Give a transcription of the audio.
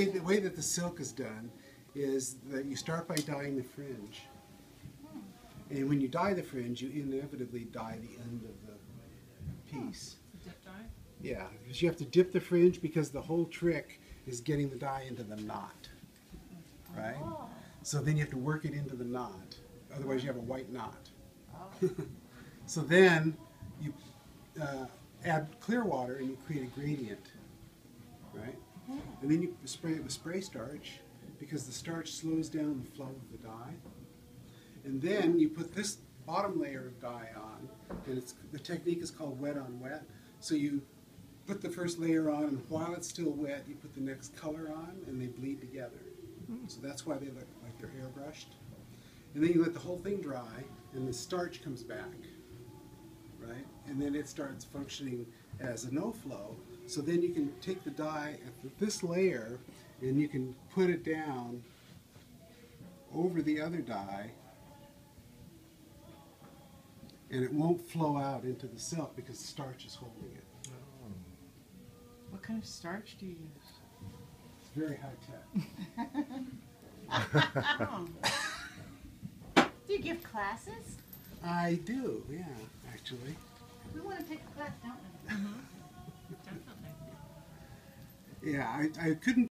way that the silk is done is that you start by dyeing the fringe. And when you dye the fringe, you inevitably dye the end of the piece. Dip dye? Yeah, because you have to dip the fringe because the whole trick is getting the dye into the knot, right? Oh. So then you have to work it into the knot. Otherwise you have a white knot. Oh. So then you add clear water and you create a gradient, right? And then you spray it with spray starch because the starch slows down the flow of the dye. And then you put this bottom layer of dye on, and the technique is called wet on wet. So you put the first layer on, and while it's still wet, you put the next color on, and they bleed together. So that's why they look like they're airbrushed. And then you let the whole thing dry, and the starch comes back, right? And then it starts functioning as a no-flow. So then you can take the dye at this layer, and you can put it down over the other dye, and it won't flow out into the silk because the starch is holding it. What kind of starch do you use? It's very high tech. Oh. Do you give classes? I do, yeah, actually. We want to take a class, don't we? Definitely. Yeah, I couldn't